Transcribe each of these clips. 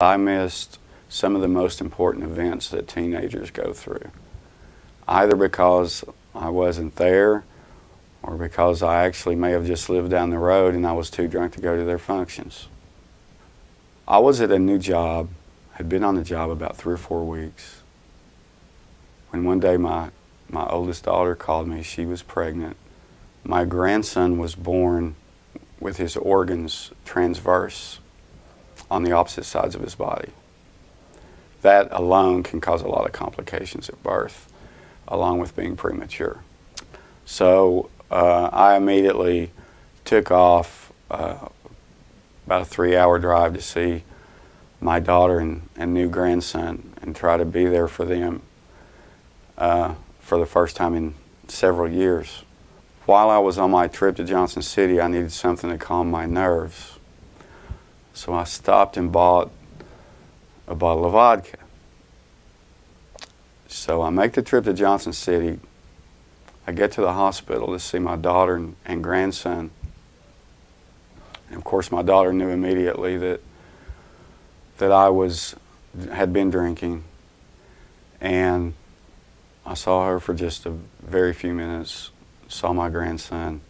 I missed some of the most important events that teenagers go through, either because I wasn't there or because I actually may have just lived down the road and I was too drunk to go to their functions. I was at a new job, had been on the job about 3 or 4 weeks, when one day my oldest daughter called me. She was pregnant. My grandson was born with his organs transverse on the opposite sides of his body. That alone can cause a lot of complications at birth, along with being premature. So I immediately took off about a 3-hour drive to see my daughter and new grandson and try to be there for them for the first time in several years. While I was on my trip to Johnson City, I needed something to calm my nerves. So I stopped and bought a bottle of vodka. So I make the trip to Johnson City. I get to the hospital to see my daughter and grandson. And of course, my daughter knew immediately that I had been drinking. And I saw her for just a very few minutes, saw my grandson,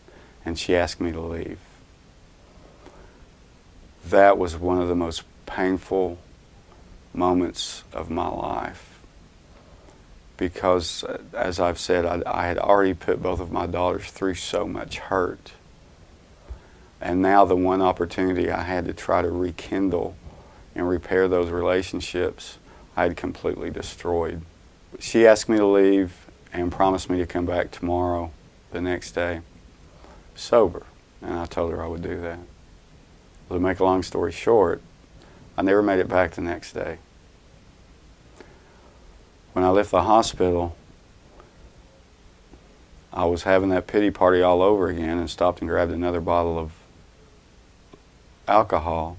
and she asked me to leave. That was one of the most painful moments of my life, because, as I've said, I had already put both of my daughters through so much hurt. And now the one opportunity I had to try to rekindle and repair those relationships, I had completely destroyed. She asked me to leave and promised me to come back tomorrow, the next day, sober. And I told her I would do that. To make a long story short, I never made it back the next day. When I left the hospital, I was having that pity party all over again and stopped and grabbed another bottle of alcohol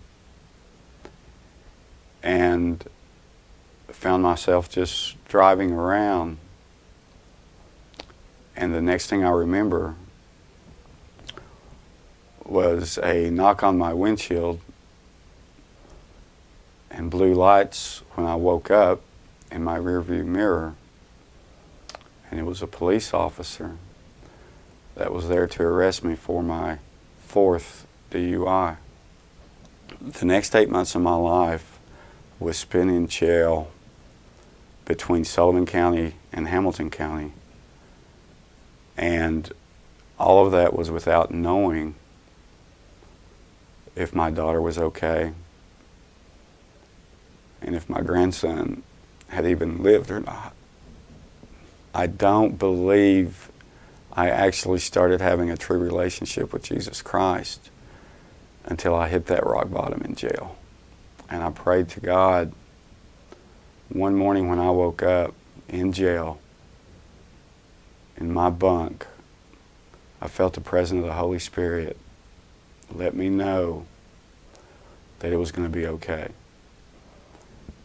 and found myself just driving around. And the next thing I remember was a knock on my windshield and blue lights when I woke up in my rearview mirror. And it was a police officer that was there to arrest me for my 4th DUI. The next 8 months of my life was spent in jail between Sullivan County and Hamilton County. And all of that was without knowing if my daughter was okay and if my grandson had even lived or not. I don't believe I actually started having a true relationship with Jesus Christ until I hit that rock bottom in jail. And I prayed to God. One morning when I woke up in jail, in my bunk, I felt the presence of the Holy Spirit let me know that it was going to be okay,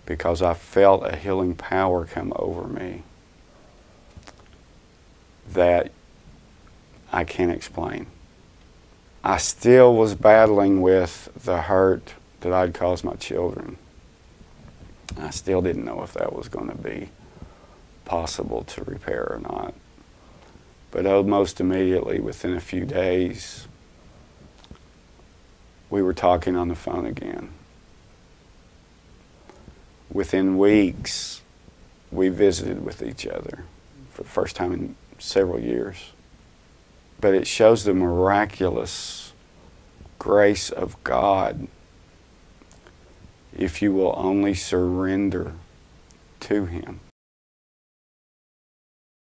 because I felt a healing power come over me that I can't explain. I still was battling with the hurt that I'd caused my children. I still didn't know if that was going to be possible to repair or not. But almost immediately, within a few days, we were talking on the phone again. Within weeks, we visited with each other for the first time in several years. But it shows the miraculous grace of God if you will only surrender to Him.